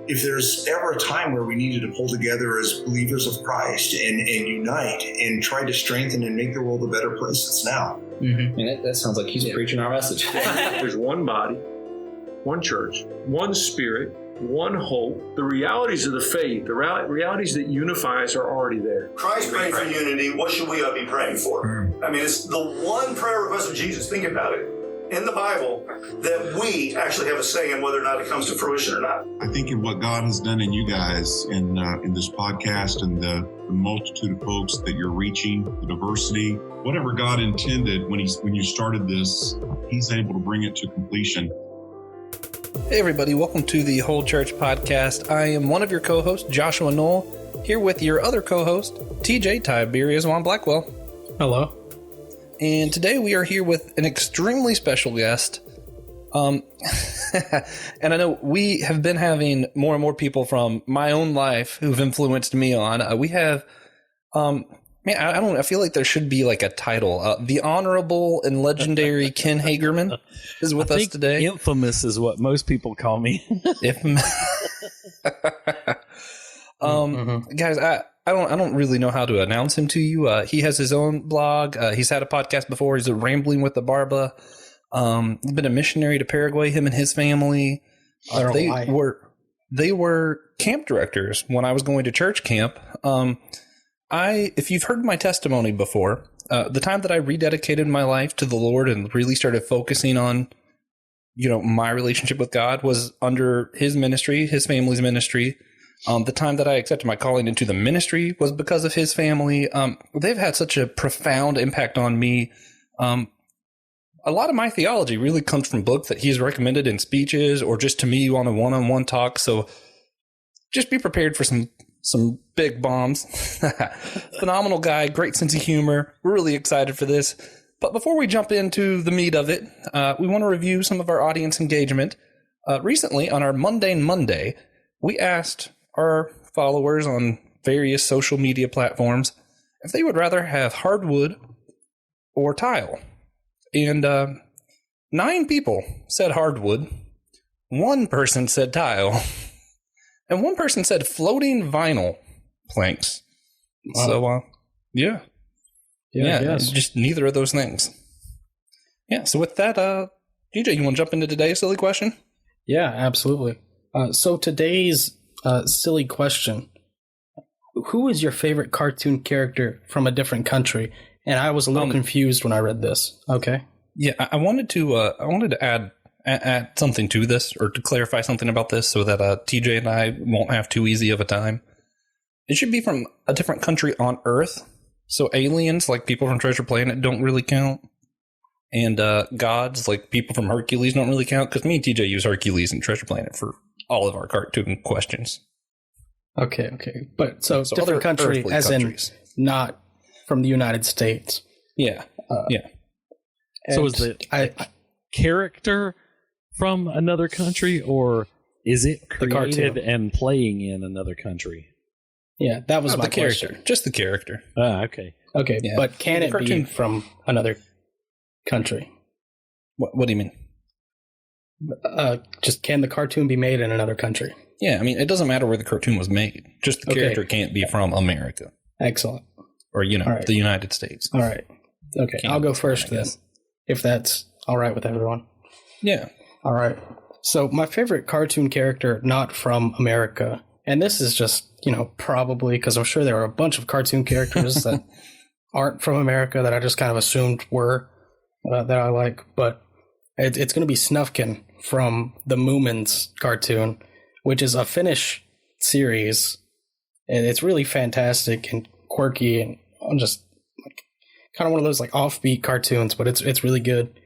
if there's ever a time where we needed to pull together as believers of Christ and unite and try to strengthen and make the world a better place, it's now. Mm-hmm. And that sounds like he's preaching our message. There's one body, one church, one spirit, one hope. The realities of the faith, the realities that unify us are already there. Christ praying for unity. What should we be praying for? I mean, it's the one prayer request of Jesus. Think about it. In the Bible, that we actually have a say in whether or not it comes to fruition or not. I think in what God has done in you guys in this podcast and the multitude of folks that you're reaching, the diversity, whatever God intended when you started this, He's able to bring it to completion. Hey everybody, welcome to the Whole Church podcast. I am one of your co-hosts, Joshua Knoll, here with your other co-host, TJ Tiberius Juan Blackwell. Hello. And today we are here with an extremely special guest. And I know we have been having more and more people from my own life who've influenced me on. We have, I feel like there should be like a title. The Honorable and Legendary Ken Hagerman is with us today. Infamous is what most people call me. Guys, I don't really know how to announce him to you. He has his own blog. He's had a podcast before. He's Rambling with the Barba. He's been a missionary to Paraguay, him and his family. They were camp directors when I was going to church camp. If you've heard my testimony before, the time that I rededicated my life to the Lord and really started focusing on, my relationship with God was under his ministry, his family's ministry. The time that I accepted my calling into the ministry was because of his family. They've had such a profound impact on me. A lot of my theology really comes from books that he's recommended in speeches or just to me on a one-on-one talk. So just be prepared for some big bombs. Phenomenal guy, great sense of humor. We're really excited for this. But before we jump into the meat of it, we want to review some of our audience engagement. Recently, on our Mundane Monday, we asked our followers on various social media platforms if they would rather have hardwood or tile. And 9 people said hardwood, 1 person said tile, and 1 person said floating vinyl planks. Wow. So, yeah, just neither of those things. Yeah, so with that, DJ, you want to jump into today's silly question? Yeah, absolutely. So today's silly question, who is your favorite cartoon character from a different country? And I was a little confused when I read this. Okay. Yeah, I wanted to add something to this, or to clarify something about this, so that TJ and I won't have too easy of a time. It should be from a different country on Earth. So aliens, like people from Treasure Planet, don't really count. And gods, like people from Hercules, don't really count, because me and TJ use Hercules and Treasure Planet for all of our cartoon questions. Okay. But so different country, as countries. In not from the United States. Yeah. So is it a character from another country, or is it created and playing in another country? Yeah, that was my character. question. Just the character. Okay, yeah. But can it be from another country? What do you mean? Just can the cartoon be made in another country? Yeah, I mean, it doesn't matter where the cartoon was made. Just the character can't be from America. Excellent. Or, the United States. All right. Okay, I'll go first then, if that's all right with everyone. Yeah. All right. So my favorite cartoon character not from America, and this is just, probably because I'm sure there are a bunch of cartoon characters that aren't from America that I just kind of assumed were, that I like, but it's going to be Snufkin from the Moomins cartoon, which is a Finnish series, and it's really fantastic and quirky and just like kind of one of those like offbeat cartoons, but it's really good.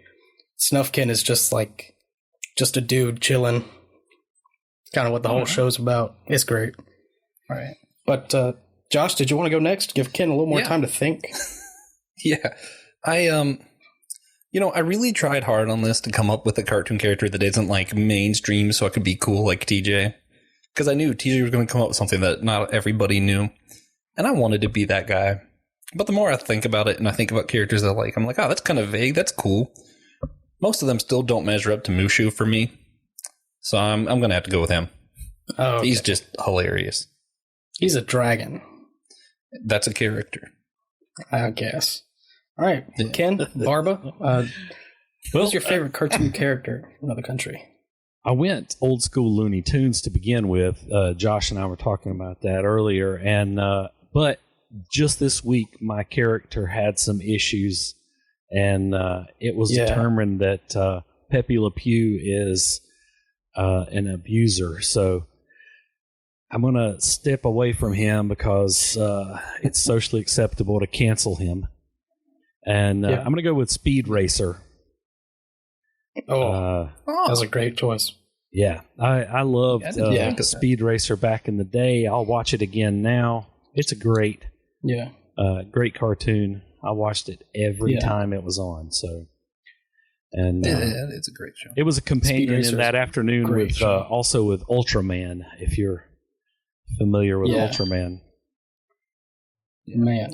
Snufkin is just a dude chilling, kind of what the whole show's about. It's great. All right. But Josh, did you want to go next? Give Ken a little more time to think. Yeah. I really tried hard on this to come up with a cartoon character that isn't like mainstream so I could be cool like TJ. Because I knew TJ was going to come up with something that not everybody knew. And I wanted to be that guy. But the more I think about it and I think about characters I like, I'm like, that's kind of vague. That's cool. Most of them still don't measure up to Mushu for me. So I'm going to have to go with him. Oh, okay. He's just hilarious. He's a dragon. That's a character, I guess. All right, Ken, Barba, who's your favorite cartoon character from another country? I went old school Looney Tunes to begin with. Josh and I were talking about that earlier, and but just this week, my character had some issues, and it was determined that Pepe Le Pew is an abuser. So I'm going to step away from him because it's socially acceptable to cancel him. And I'm going to go with Speed Racer. That's a great choice. Yeah, I loved Speed Racer back in the day. I'll watch it again now. It's a great cartoon. I watched it every time it was on. So, and it's a great show. It was a companion in that afternoon with also with Ultraman. If you're familiar with Ultraman, man.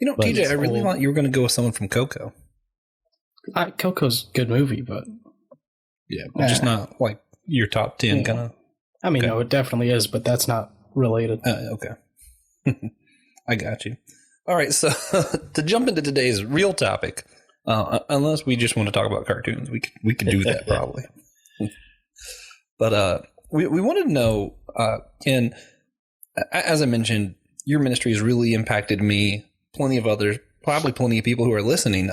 You know, TJ, I really thought you were going to go with someone from Coco. Coco's a good movie, but just not like your top 10 kind of. I mean, no, it definitely is, but that's not related. Okay. I got you. All right, so to jump into today's real topic, unless we just want to talk about cartoons, we could do that probably. But we wanted to know, Ken, as I mentioned, your ministry has really impacted me, plenty of others, probably plenty of people who are listening.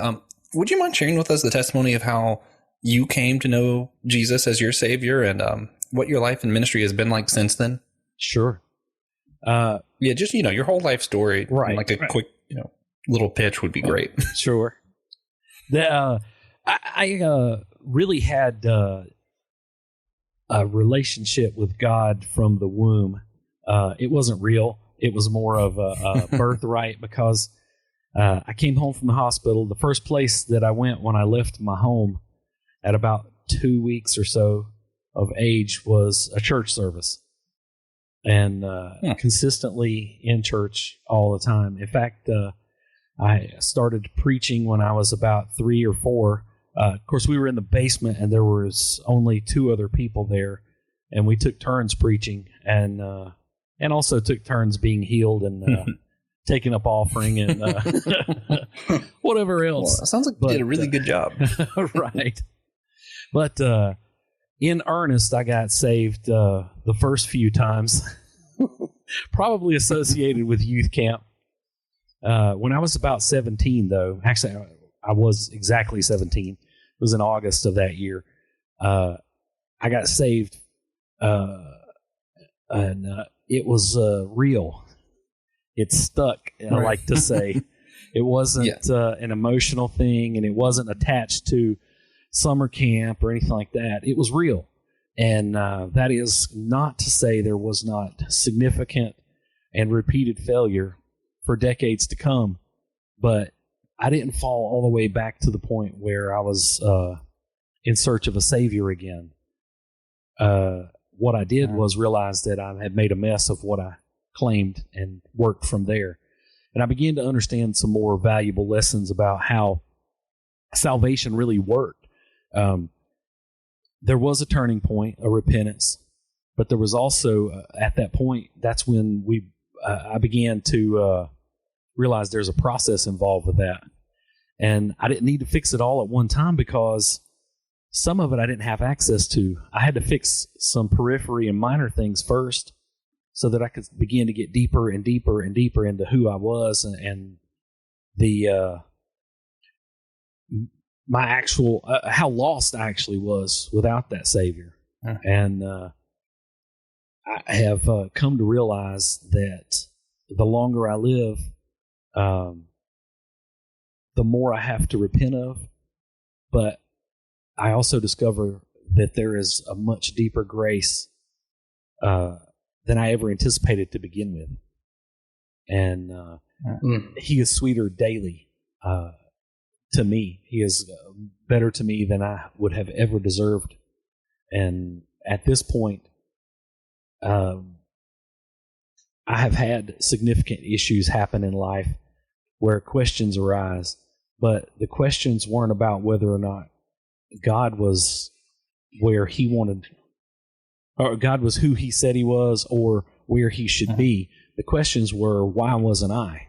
Would you mind sharing with us the testimony of how you came to know Jesus as your Savior and what your life and ministry has been like since then? Sure. Just, your whole life story. Right. Like a quick, little pitch would be great. Sure. I really had a relationship with God from the womb. It wasn't real. It was more of a birthright because I came home from the hospital. The first place that I went when I left my home at about 2 weeks or so of age was a church service. And consistently in church all the time. In fact, I started preaching when I was about 3 or 4. Of course, we were in the basement, and there was only 2 other people there, and we took turns preaching, and also took turns being healed and taking up offering and whatever else. Well, it sounds like you did a really good job. Right. But in earnest, I got saved the first few times, probably associated with youth camp. When I was about 17, though, actually, I was exactly 17. It was in August of that year. I got saved, and it was real. It stuck, I like to say. It wasn't an emotional thing, and it wasn't attached to summer camp or anything like that. It was real. And that is not to say there was not significant and repeated failure for decades to come, but I didn't fall all the way back to the point where I was in search of a Savior again. What I did was realize that I had made a mess of what I claimed and worked from there. And I began to understand some more valuable lessons about how salvation really worked. There was a turning point, a repentance, but there was also at that point, that's when I began to realize there's a process involved with that. And I didn't need to fix it all at one time because some of it I didn't have access to. I had to fix some periphery and minor things first so that I could begin to get deeper and deeper and deeper into who I was and the my actual how lost I actually was without that Savior. And I have come to realize that the longer I live, the more I have to repent of. But I also discover that there is a much deeper grace than I ever anticipated to begin with. And He is sweeter daily to me. He is better to me than I would have ever deserved. And at this point, I have had significant issues happen in life where questions arise, but the questions weren't about whether or not God was where He wanted or God was who he said he was or where he should be. The questions were, why wasn't I?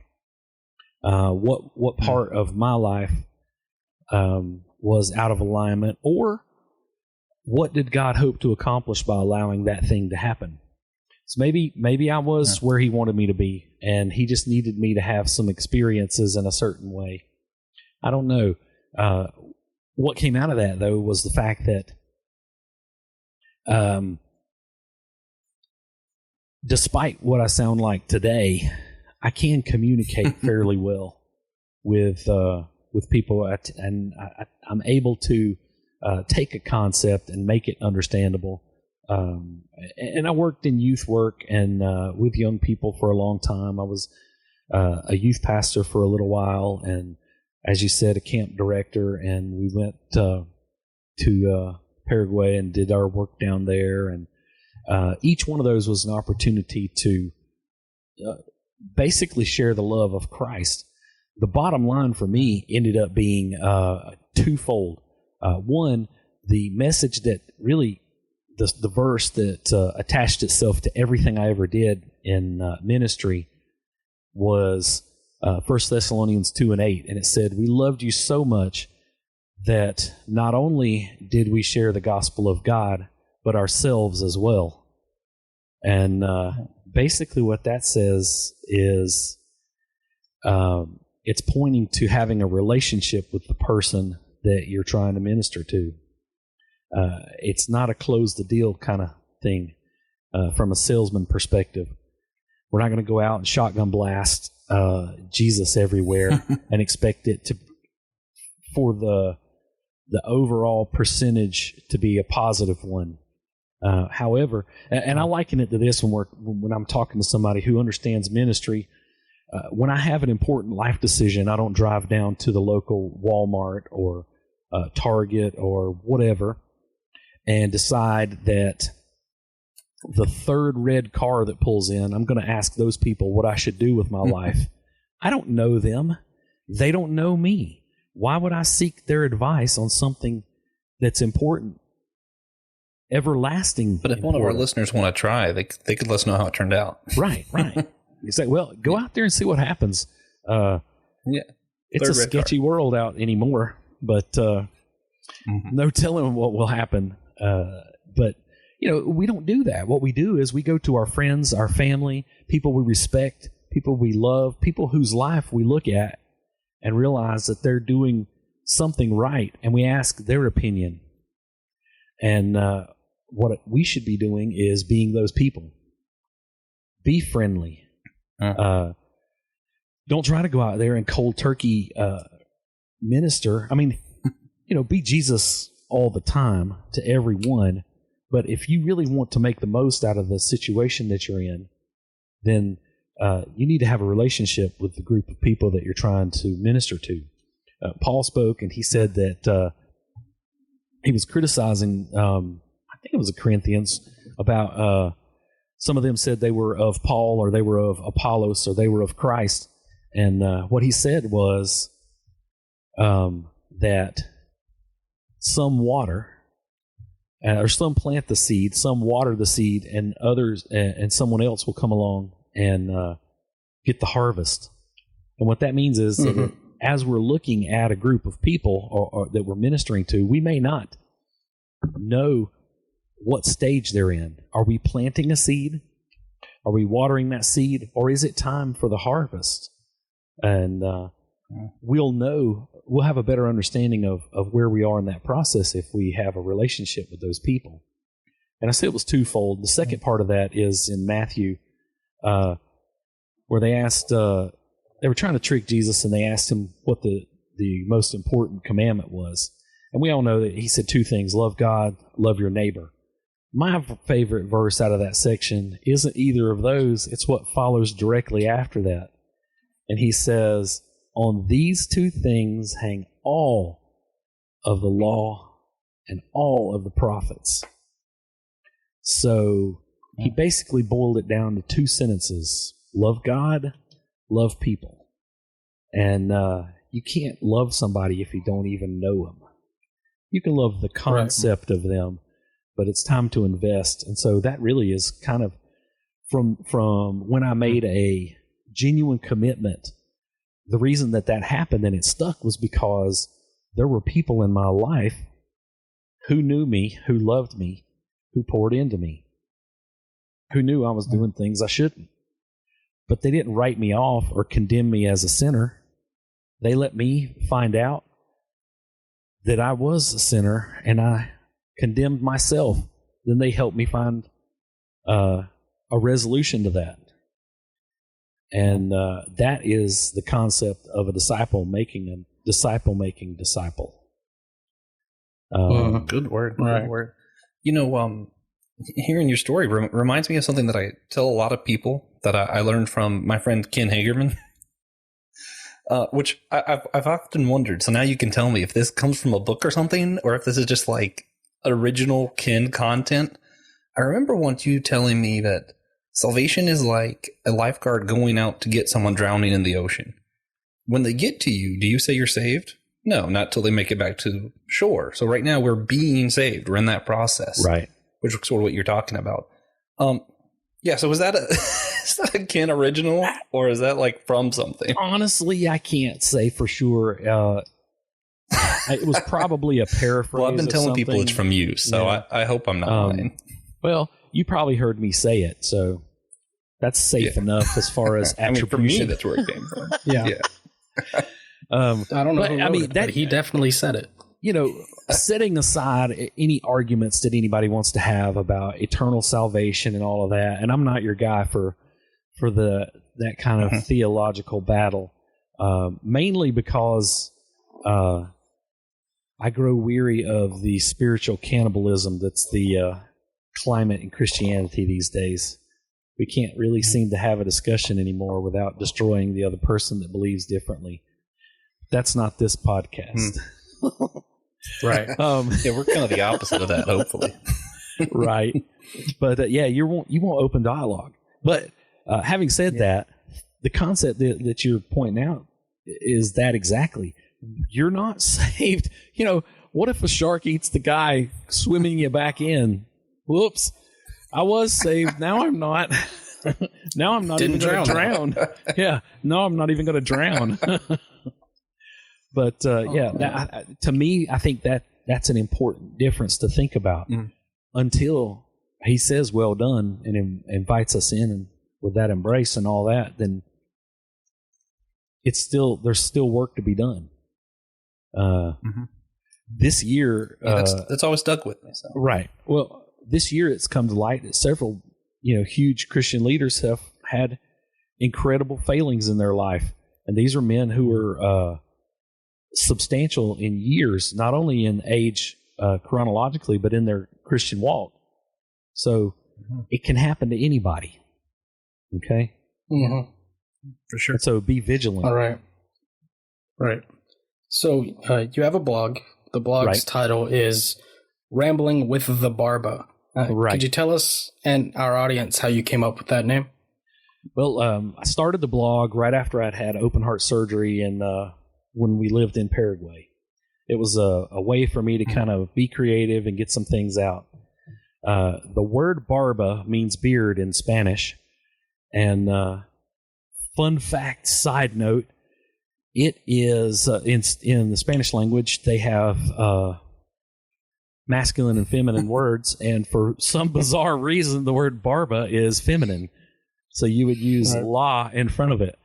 What part of my life was out of alignment, or what did God hope to accomplish by allowing that thing to happen? So maybe I was where he wanted me to be, and he just needed me to have some experiences in a certain way. I don't know. What came out of that, though, was the fact that despite what I sound like today, I can communicate fairly well with people, and I'm able to take a concept and make it understandable. And I worked in youth work and with young people for a long time. I was a youth pastor for a little while, and as you said, a camp director. And we went to Paraguay and did our work down there. And each one of those was an opportunity to basically share the love of Christ. The bottom line for me ended up being twofold. One, the message that really, the verse that attached itself to everything I ever did in ministry was 1 Thessalonians 2:8, and it said, "We loved you so much that not only did we share the gospel of God, but ourselves as well." And basically what that says is it's pointing to having a relationship with the person that you're trying to minister to. It's not a close the deal kind of thing from a salesman perspective. We're not going to go out and shotgun blast Jesus everywhere and expect it to, for the overall percentage to be a positive one. However, and I liken it to this when I'm talking to somebody who understands ministry. When I have an important life decision, I don't drive down to the local Walmart or Target or whatever and decide that the third red car that pulls in, I'm going to ask those people what I should do with my life. I don't know them. They don't know me. Why would I seek their advice on something that's important, everlasting? But if one of our listeners want to try, they could let us know how it turned out. Right. You say, well, go out there and see what happens. It's a sketchy world out anymore, but no telling what will happen. But, we don't do that. What we do is we go to our friends, our family, people we respect, people we love, people whose life we look at and realize that they're doing something right, and we ask their opinion. And what we should be doing is being those people. Be friendly. Don't try to go out there and cold turkey minister. I mean, be Jesus all the time to everyone. But if you really want to make the most out of the situation that you're in, then you need to have a relationship with the group of people that you're trying to minister to. Paul spoke, and he said that he was criticizing, I think it was the Corinthians, about some of them said they were of Paul, or they were of Apollos, or they were of Christ. And what he said was that some water, or some plant the seed, some water the seed, and others, and someone else will come along and get the harvest. And what that means is that as we're looking at a group of people or that we're ministering to, we may not know what stage they're in. Are we planting a seed? Are we watering that seed? Or is it time for the harvest? And we'll have a better understanding of where we are in that process if we have a relationship with those people. And I said it was twofold. The second part of that is in Matthew, where they asked, they were trying to trick Jesus, and they asked him what the most important commandment was. And we all know that he said two things: love God, love your neighbor. My favorite verse out of that section isn't either of those. It's what follows directly after that. And he says, on these two things hang all of the law and all of the prophets. So he basically boiled it down to two sentences: love God, love people. And you can't love somebody if you don't even know them. You can love the concept of them, but it's time to invest. And so that really is kind of from when I made a genuine commitment. The reason that happened and it stuck was because there were people in my life who knew me, who loved me, who poured into me, who knew I was doing things I shouldn't. But they didn't write me off or condemn me as a sinner. They let me find out that I was a sinner, and I condemned myself. Then they helped me find a resolution to that. And that is the concept of a disciple making disciple. Good word. Good word. You know, hearing your story reminds me of something that I tell a lot of people that I learned from my friend Ken Hagerman, which I've often wondered. So now you can tell me if this comes from a book or something, or if this is just like original Ken content. I remember once you telling me that salvation is like a lifeguard going out to get someone drowning in the ocean. When they get to you, do you say you're saved? No, not till they make it back to shore. So right now we're being saved. We're in that process. Right. Which is sort of what you're talking about. Yeah, so is that a Ken original, or is that like from something? Honestly, I can't say for sure. It was probably a paraphrase. Well, I've been telling people it's from you, so yeah. I hope I'm not lying. Well, you probably heard me say it, so that's safe enough as far as attribution. For me, that's where it came from. Yeah. I don't know. But he definitely said it. You know, setting aside any arguments that anybody wants to have about eternal salvation and all of that, and I'm not your guy for that kind of theological battle, mainly because I grow weary of the spiritual cannibalism that's the climate in Christianity these days. We can't really seem to have a discussion anymore without destroying the other person that believes differently. That's not this podcast. Right. Yeah, we're kind of the opposite of that, hopefully. Right. But you won't open dialogue. But having said that, the concept that you're pointing out is that exactly. You're not saved. You know, what if a shark eats the guy swimming you back in? Whoops. I was saved. Now I'm not. Now I'm not even going to drown. Yeah. No, I'm not even going to drown. But to me, I think that's an important difference to think about. Until he says, "Well done," and invites us in, and with that embrace and all that, then there's still work to be done. This year, that's always stuck with me. So. Right. Well, this year it's come to light that several, huge Christian leaders have had incredible failings in their life, and these are men who are substantial in years, not only in age chronologically, but in their Christian walk. So it can happen to anybody. Okay? Mm-hmm. For sure. And so be vigilant. All right. Right. So you have a blog. The blog's title is Rambling with the Barba. Right. Could you tell us and our audience how you came up with that name? Well, I started the blog right after I'd had open heart surgery and when we lived in Paraguay. It was a way for me to kind of be creative and get some things out. The word barba means beard in Spanish. And fun fact, side note, it is in the Spanish language, they have masculine and feminine words. And for some bizarre reason, the word barba is feminine. So you would use la in front of it.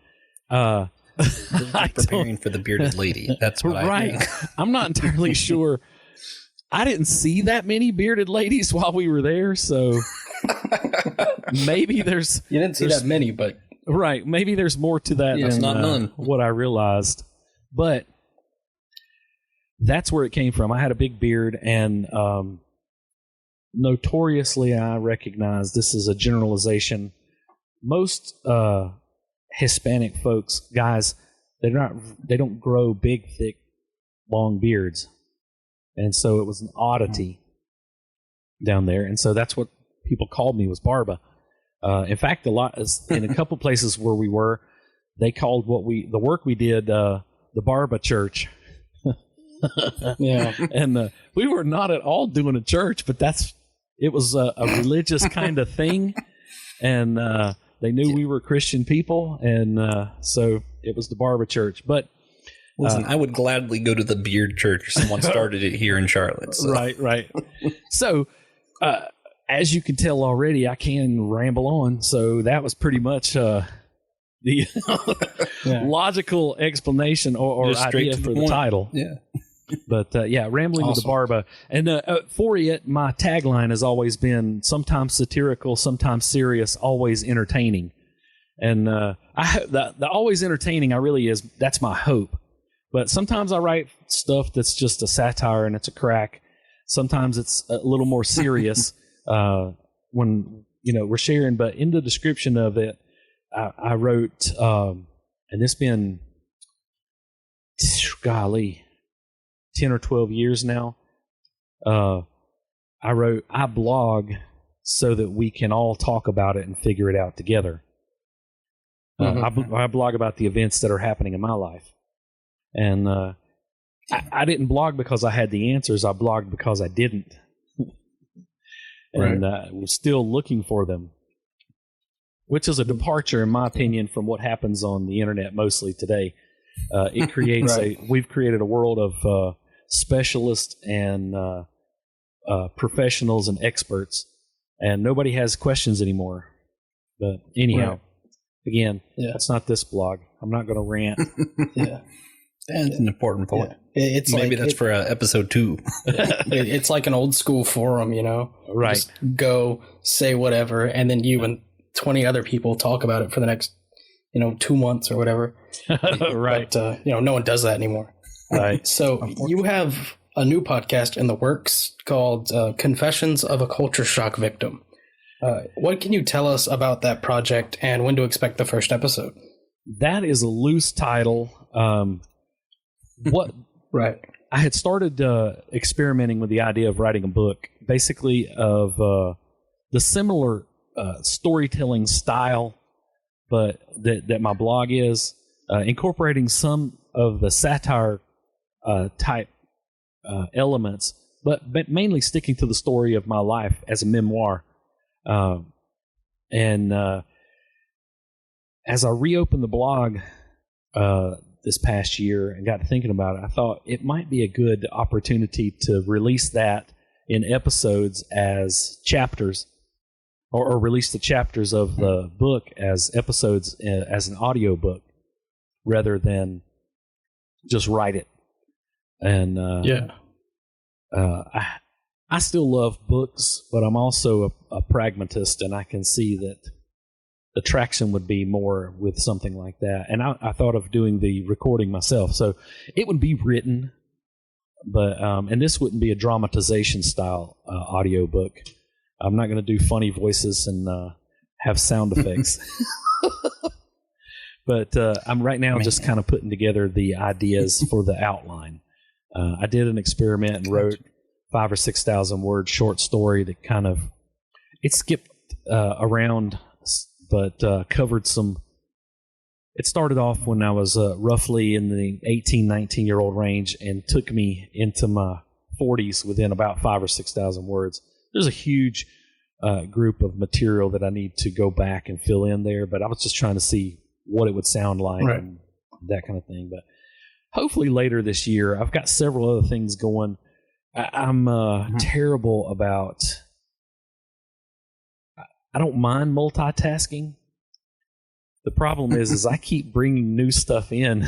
Preparing for the bearded lady. That's what I think. I'm not entirely sure. I didn't see that many bearded ladies while we were there, so maybe there's... You didn't see that many, but... Right. Maybe there's more to that than not none. What I realized. But that's where it came from. I had a big beard, and notoriously I recognize this is a generalization. Most Hispanic folks, guys, they don't grow big, thick, long beards. And so it was an oddity down there. And so that's what people called me, was barba. In fact, in a couple places where we were, they called the work we did, the Barba Church. Yeah. And we were not at all doing a church, but that's it was a religious kind of thing, and they knew we were Christian people, and so it was the Barber Church. But listen, I would gladly go to the Beard Church if someone started it here in Charlotte. So. Right. So, as you can tell already, I can ramble on. So that was pretty much the logical explanation or idea for the title. Yeah. But Rambling with the Barba. And for it, my tagline has always been sometimes satirical, sometimes serious, always entertaining. And the always entertaining, that's my hope. But sometimes I write stuff that's just a satire and it's a crack. Sometimes it's a little more serious when we're sharing. But in the description of it, I wrote, and it's been, golly, 10 or 12 years now. I wrote, I blog so that we can all talk about it and figure it out together. I blog about the events that are happening in my life. And I didn't blog because I had the answers. I blogged because I didn't. And was still looking for them, which is a departure, in my opinion, from what happens on the internet mostly today. It creates we've created a world of specialists and professionals and experts, and nobody has questions anymore. But anyhow, again, that's not this blog. I'm not going to rant. That's an important point. It's maybe that's for episode 2. It's like an old school forum, Right. Just go say whatever, and then you and 20 other people talk about it for the next, 2 months or whatever. Right. But, no one does that anymore. Right. So you have a new podcast in the works called Confessions of a Culture Shock Victim. What can you tell us about that project and when to expect the first episode? That is a loose title. I had started experimenting with the idea of writing a book, basically of the similar storytelling style, but that my blog is, incorporating some of the satire type elements, but mainly sticking to the story of my life as a memoir. And as I reopened the blog this past year and got to thinking about it, I thought it might be a good opportunity to release that in episodes as chapters, or release the chapters of the book as episodes as an audio book, rather than just write it. And I still love books, but I'm also a pragmatist, and I can see that the traction would be more with something like that. And I thought of doing the recording myself. So it would be written, but and this wouldn't be a dramatization style audio book. I'm not going to do funny voices and have sound effects. But I'm right now just kind of putting together the ideas for the outline. I did an experiment and wrote 5,000 or 6,000 word short story that kind of, it skipped around, but covered some. It started off when I was roughly in the 18, 19-year-old range, and took me into my 40s within about 5,000 or 6,000 words. There's a huge group of material that I need to go back and fill in there, but I was just trying to see what it would sound like and that kind of thing. But hopefully later this year, I've got several other things going. I'm terrible about. I don't mind multitasking. The problem is I keep bringing new stuff in.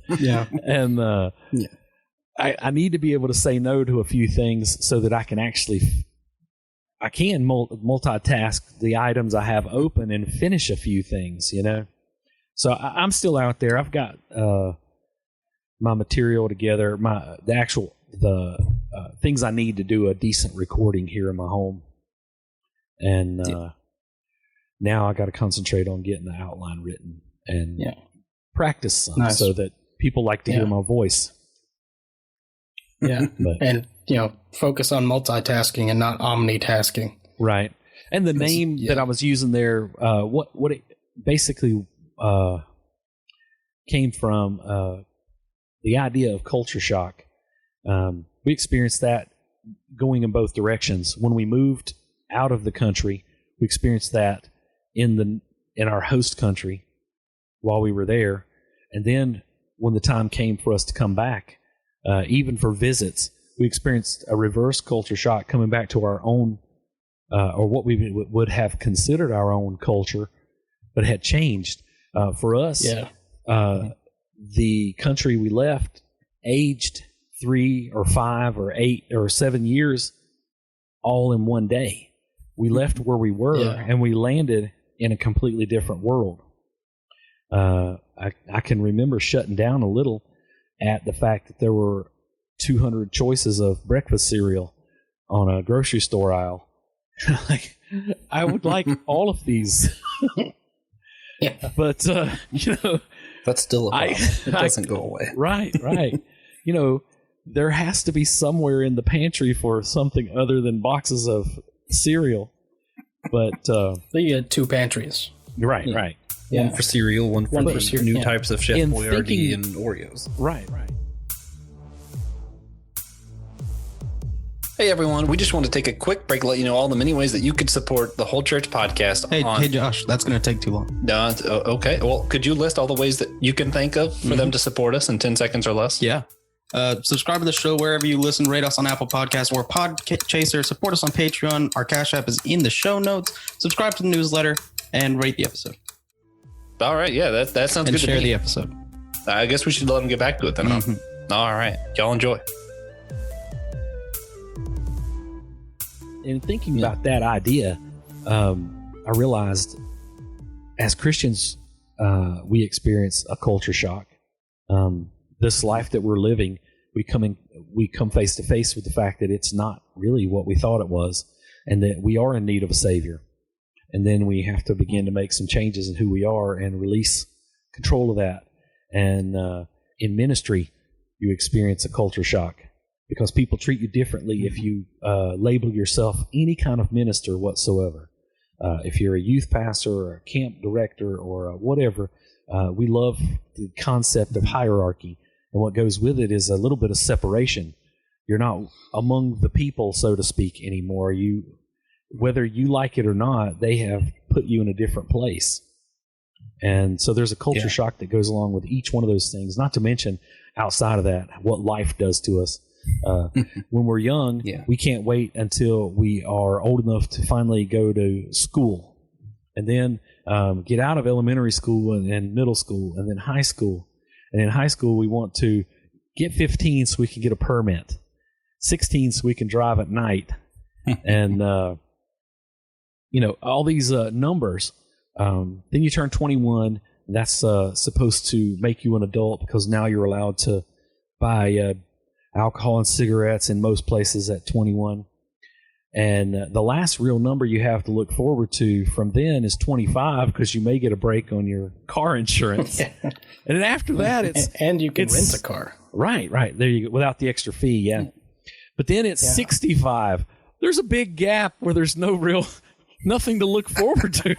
And I need to be able to say no to a few things so that I can actually, multitask the items I have open and finish a few things, So I'm still out there. I've got my material together, the things I need to do a decent recording here in my home. And now I got to concentrate on getting the outline written and practice some so that people like to hear my voice. Yeah. And, focus on multitasking and not omnitasking. Right. And the name that I was using there, what it basically came from the idea of culture shock. We experienced that going in both directions. When we moved out of the country, we experienced that in our host country while we were there. And then when the time came for us to come back, even for visits, we experienced a reverse culture shock coming back to our own, or what we would have considered our own culture, but had changed. For us, the country we left aged 3 or 5 or 8 or 7 years all in one day. We left where we were and we landed in a completely different world. I can remember shutting down a little at the fact that there were 200 choices of breakfast cereal on a grocery store aisle. Like, I would like all of these. But, that's still a problem. It doesn't go away. Right. There has to be somewhere in the pantry for something other than boxes of cereal. But you had 2 pantries. Right. One for cereal, one for new types of Chef Boyardee and Oreos. Right. Hey everyone, we just want to take a quick break to let you know all the many ways that you could support the Whole Church podcast. Hey Josh, that's going to take too long. Okay, well, could you list all the ways that you can think of for them to support us in 10 seconds or less? Yeah. Subscribe to the show wherever you listen. Rate us on Apple Podcasts or Podchaser. Support us on Patreon. Our Cash App is in the show notes. Subscribe to the newsletter and rate the episode. All right, yeah, that sounds good to me. And share the episode. I guess we should let them get back to it then. All right, y'all enjoy. In thinking about that idea, I realized as Christians, we experience a culture shock. This life that we're living, we come face to face with the fact that it's not really what we thought it was, and that we are in need of a Savior. And then we have to begin to make some changes in who we are and release control of that. And in ministry, you experience a culture shock, because people treat you differently if you label yourself any kind of minister whatsoever. If you're a youth pastor or a camp director or whatever, we love the concept of hierarchy. And what goes with it is a little bit of separation. You're not among the people, so to speak, anymore. Whether you like it or not, they have put you in a different place. And so there's a culture shock that goes along with each one of those things, not to mention outside of that, what life does to us. When we're young, we can't wait until we are old enough to finally go to school, and then get out of elementary school and middle school, and then high school. And in high school, we want to get 15 so we can get a permit, 16 so we can drive at night, and all these numbers. Then you turn 21. And that's supposed to make you an adult, because now you're allowed to buy alcohol and cigarettes in most places at 21. And the last real number you have to look forward to from then is 25, because you may get a break on your car insurance. And then after that, and you can rent a car. Right. There you go, without the extra fee. But then it's 65. There's a big gap where there's nothing to look forward to.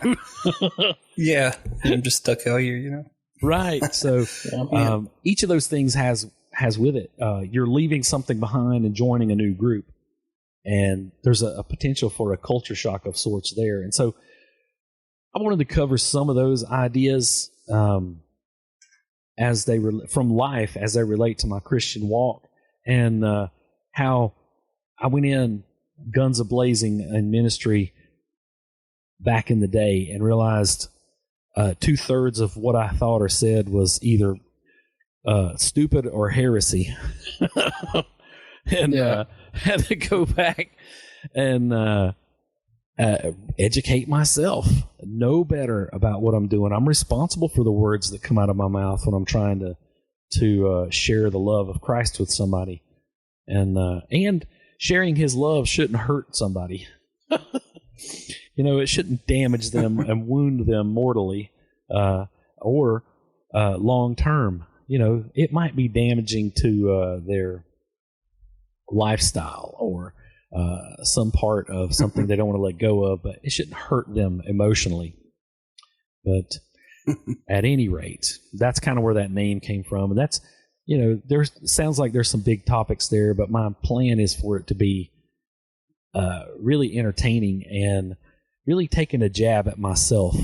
I'm just stuck out here, Right. So each of those things has with it, you're leaving something behind and joining a new group. And there's a potential for a culture shock of sorts there. And so I wanted to cover some of those ideas from life as they relate to my Christian walk, and how I went in guns a-blazing in ministry back in the day and realized 2/3 of what I thought or said was either stupid or heresy. And had to go back and educate myself, know better about what I'm doing. I'm responsible for the words that come out of my mouth when I'm trying to share the love of Christ with somebody, and sharing His love shouldn't hurt somebody. It shouldn't damage them and wound them mortally, or long term. It might be damaging to their lifestyle or some part of something they don't want to let go of, but it shouldn't hurt them emotionally. But at any rate, that's kind of where that name came from. And that's, sounds like there's some big topics there, but my plan is for it to be really entertaining and really taking a jab at myself,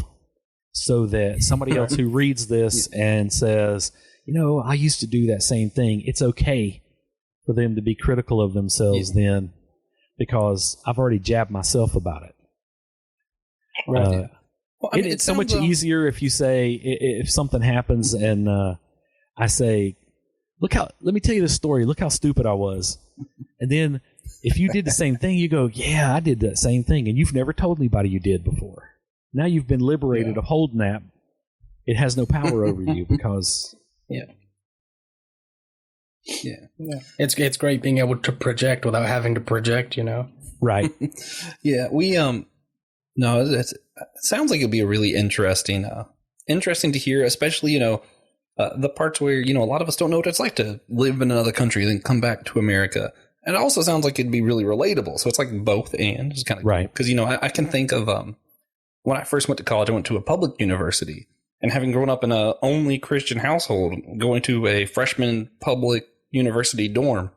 so that somebody else who reads this and says, I used to do that same thing, it's okay for them to be critical of themselves then, because I've already jabbed myself about it. Right. It's so much easier if you say, if something happens and I say, let me tell you this story, look how stupid I was. And then if you did the same thing, you go, yeah, I did that same thing. And you've never told anybody you did before. Now you've been liberated of holding that. It has no power over you because... Yeah. It's great being able to project without having to project, Right. Yeah, we no, it sounds like it'll be a really interesting to hear, especially the parts where a lot of us don't know what it's like to live in another country and then come back to America. And it also sounds like it'd be really relatable. So it's like both and. It's kind of right. Because I can think of when I first went to college, I went to a public university, and having grown up in a only Christian household, going to a freshman public university dorm.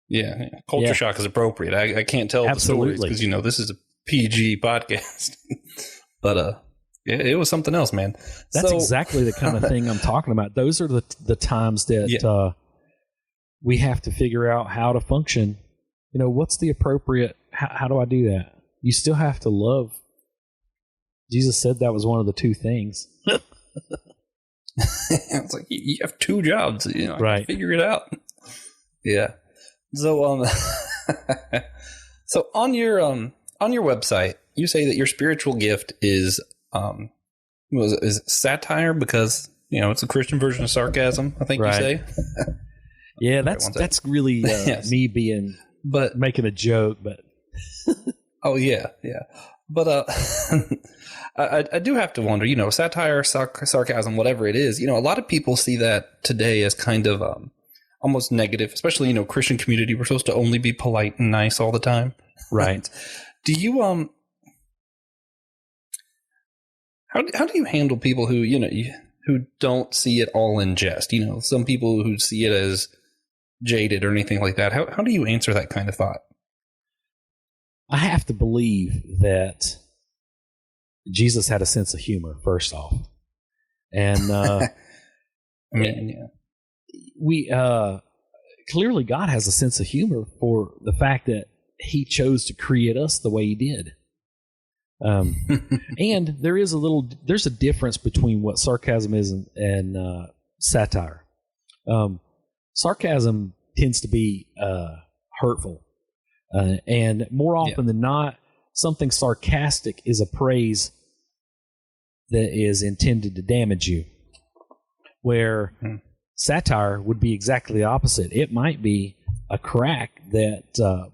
Yeah, culture shock is appropriate. I can't tell the stories because this is a PG podcast, but it was something else, man. That's exactly the kind of thing I'm talking about. Those are the times that we have to figure out how to function. What's the appropriate? How do I do that? You still have to love. Jesus said that was one of the two things. It's like you have two jobs, right? Figure it out. Yeah. So so on your website, you say that your spiritual gift is is satire because it's a Christian version of sarcasm. I think you say. Yeah, that's really me being making a joke, but oh yeah. But I do have to wonder, satire, sarcasm, whatever it is, a lot of people see that today as kind of almost negative, especially, Christian community. We're supposed to only be polite and nice all the time. Right. Do you, how do you handle people who, who don't see it all in jest? Some people who see it as jaded or anything like that. How do you answer that kind of thought? I have to believe that Jesus had a sense of humor, first off. And we clearly God has a sense of humor for the fact that he chose to create us the way he did. And there's a difference between what sarcasm is and satire. Sarcasm tends to be hurtful. And more often than not, something sarcastic is a praise that is intended to damage you. Where satire would be exactly the opposite. It might be a crack that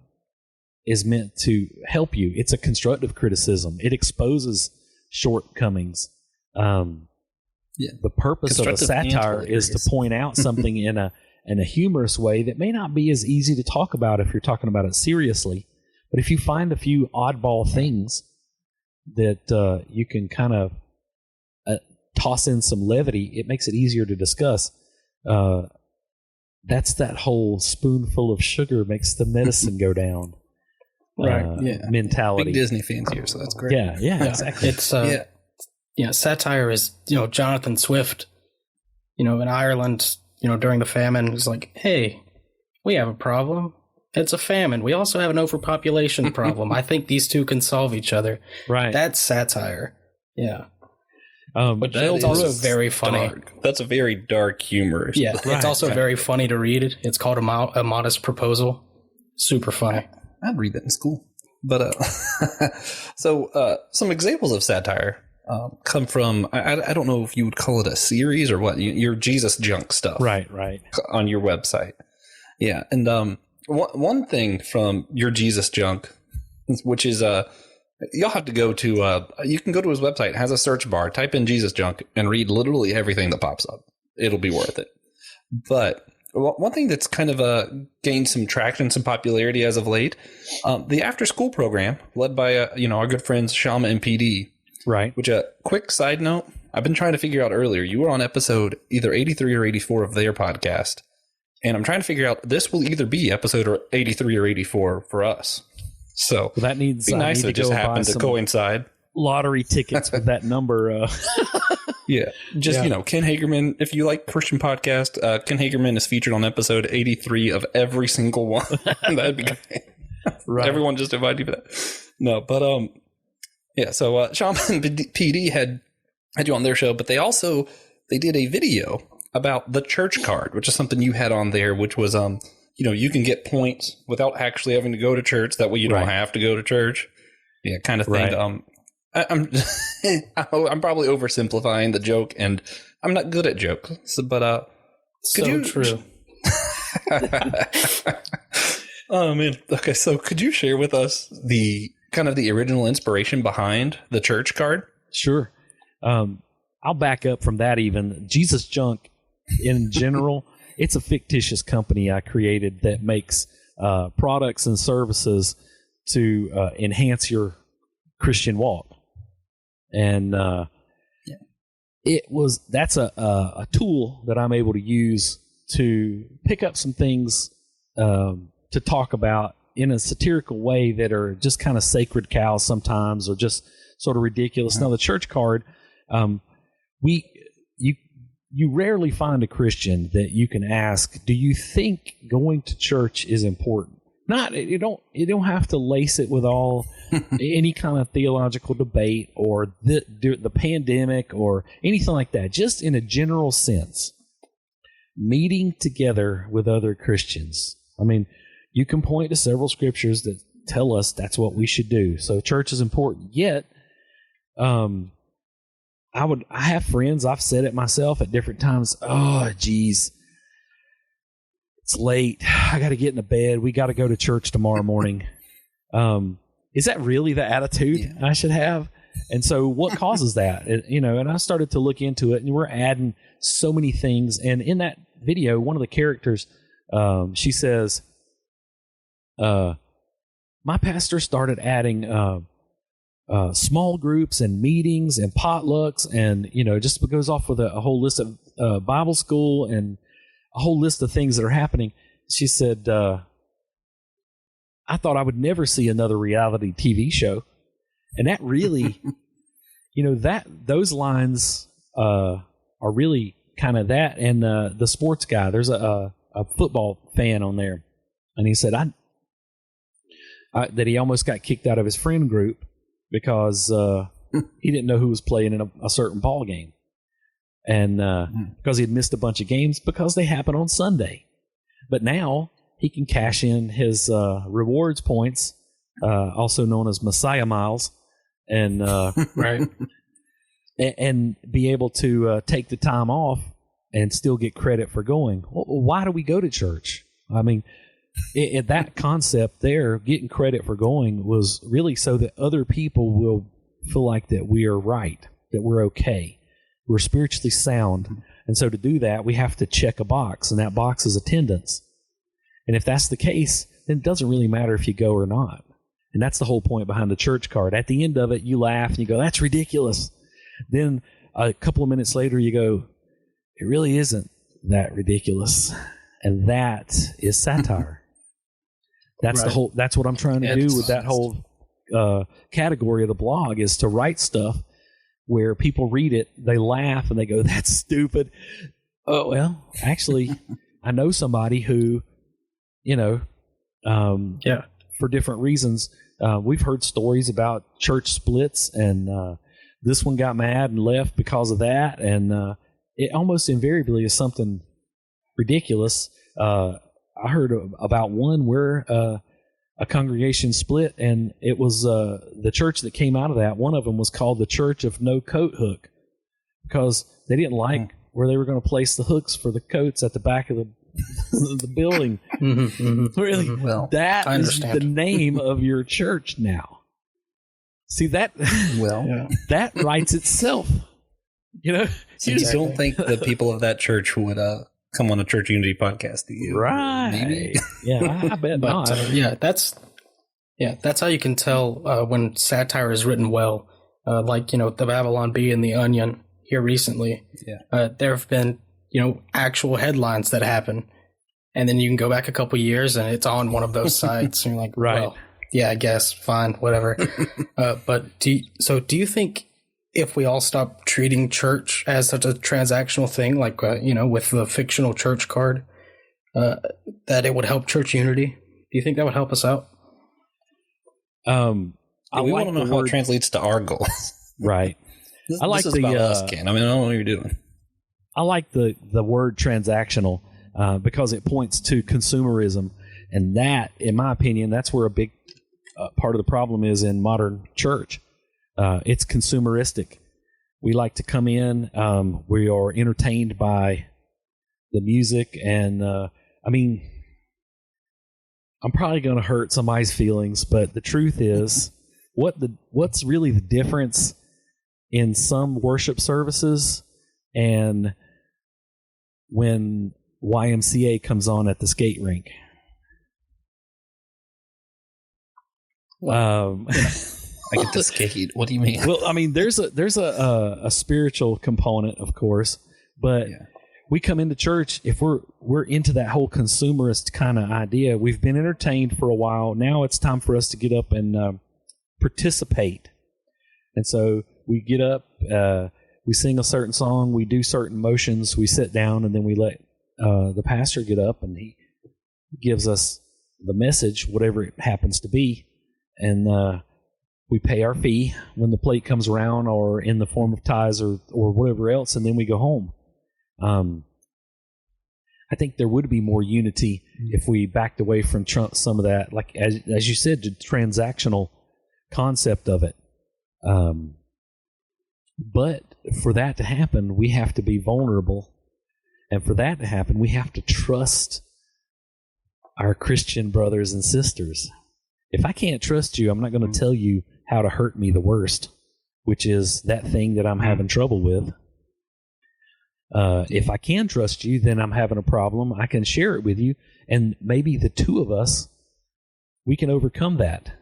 is meant to help you. It's a constructive criticism. It exposes shortcomings. The purpose of a satire is to point out something in a humorous way that may not be as easy to talk about if you're talking about it seriously. But if you find a few oddball things that you can kind of toss in some levity, it makes it easier to discuss. That's that whole spoonful of sugar makes the medicine go down. Mentality. Big Disney fans here, so that's great. Yeah, exactly. It's satire is Jonathan Swift, in Ireland, during the famine, was like, hey, we have a problem. It's a famine. We also have an overpopulation problem. I think these two can solve each other. Right. That's satire. Yeah. But it's also very funny. Dark. That's a very dark humor. Yeah, it's also very funny to read. It's called A Modest Proposal. Super funny. I'd read that in school. But so some examples of satire come from, I don't know if you would call it a series or what, your Jesus junk stuff. Right. On your website. Yeah. And one thing from your Jesus junk, which is you'll have to go to you can go to his website. It has a search bar. Type in Jesus junk and read literally everything that pops up. It'll be worth it. But one thing that's kind of gained some traction, some popularity as of late, the after school program led by our good friends Shama and PD. Right. Which quick side note, I've been trying to figure out earlier. You were on episode either 83 or 84 of their podcast. And I'm trying to figure out, this will either be episode 83 or 84 for us. So that needs be nice if it just happened to coincide. Lottery tickets with that number. Yeah. Just, Ken Hagerman, if you like Christian podcast, Ken Hagerman is featured on episode 83 of every single one. That'd be great. Right. Everyone just invited you for that. No, but so Shaman PD had you on their show, but they did a video about the church card, which is something you had on there, which was you can get points without actually having to go to church. That way you don't have to go to church. Yeah, kind of thing. Right. I'm probably oversimplifying the joke, and I'm not good at jokes. So, but true. Oh man. Okay, so could you share with us the kind of the original inspiration behind the church card? Sure. I'll back up from that. Even Jesus Junk, in general, it's a fictitious company I created that makes products and services to enhance your Christian walk. And that's a tool that I'm able to use to pick up some things to talk about in a satirical way that are just kind of sacred cows sometimes, or just sort of ridiculous. Now, the church card, you rarely find a Christian that you can ask, do you think going to church is important? You don't have to lace it with all any kind of theological debate or the pandemic or anything like that. Just in a general sense, meeting together with other Christians. I mean, you can point to several scriptures that tell us that's what we should do. So church is important. Yet, I have friends, I've said it myself at different times. Oh, geez, it's late. I got to get into bed. We got to go to church tomorrow morning. Is that really the attitude I should have? And so what causes that? And I started to look into it, and we're adding so many things. And in that video, one of the characters, she says, my pastor started adding small groups and meetings and potlucks, and just goes off with a whole list of Bible school and a whole list of things that are happening. She said, I thought I would never see another reality TV show. And that really, those lines are really kind of that. And the sports guy, there's a football fan on there, and he said that he almost got kicked out of his friend group because he didn't know who was playing in a certain ball game, and because he had missed a bunch of games because they happen on Sunday. But now he can cash in his rewards points, also known as Messiah miles, and right, and be able to take the time off and still get credit for going. Well, why do we go to church? I mean, that concept there, getting credit for going, was really so that other people will feel like that we are right, that we're okay, we're spiritually sound. And so to do that, we have to check a box, and that box is attendance. And if that's the case, then it doesn't really matter if you go or not. And that's the whole point behind the church card. At the end of it, you laugh and you go, that's ridiculous. Then a couple of minutes later, you go, it really isn't that ridiculous. And that is satire. That's the whole. That's what I'm trying to do with that whole category of the blog, is to write stuff where people read it, they laugh, and they go, "That's stupid." Oh well, actually, I know somebody who, for different reasons, we've heard stories about church splits, and this one got mad and left because of that, and it almost invariably is something ridiculous. I heard about one where a congregation split, and it was the church that came out of that. One of them was called the Church of No Coat Hook, because they didn't like where they were going to place the hooks for the coats at the back of the building. Really? Well, that is the name of your church now. See that? Well, that writes itself. So you don't think the people of that church would come on a Church Unity podcast, do you? Right. Maybe. Yeah, I bet not. That's how you can tell when satire is written well. Like, the Babylon Bee and the Onion here recently. Yeah. There have been, actual headlines that happen. And then you can go back a couple years and it's on one of those sites. And you're like, right. Well, yeah, I guess, fine, whatever. But do you think if we all stop treating church as such a transactional thing, like, with the fictional church card, that it would help church unity? Do you think that would help us out? We want to know how it translates to our goals. Right. This is about us, Ken. I mean, I don't know what you're doing. I like the word transactional because it points to consumerism. And that, in my opinion, that's where a big part of the problem is in modern church. It's consumeristic. We like to come in. We are entertained by the music. And, I'm probably going to hurt somebody's feelings, but the truth is, what's really the difference in some worship services and when YMCA comes on at the skate rink? I get to skate. What do you mean? Well, I mean, there's a spiritual component, of course, but we come into church if we're into that whole consumerist kind of idea. We've been entertained for a while. Now it's time for us to get up and participate. And so we get up, we sing a certain song, we do certain motions, we sit down, and then we let the pastor get up and he gives us the message, whatever it happens to be, and we pay our fee when the plate comes around, or in the form of tithes or whatever else, and then we go home. I think there would be more unity if we backed away from some of that, like as you said, the transactional concept of it. But for that to happen, we have to be vulnerable. And for that to happen, we have to trust our Christian brothers and sisters. If I can't trust you, I'm not going to tell you how to hurt me the worst, which is that thing that I'm having trouble with. If I can trust you, then I'm having a problem. I can share it with you, and maybe the two of us, we can overcome that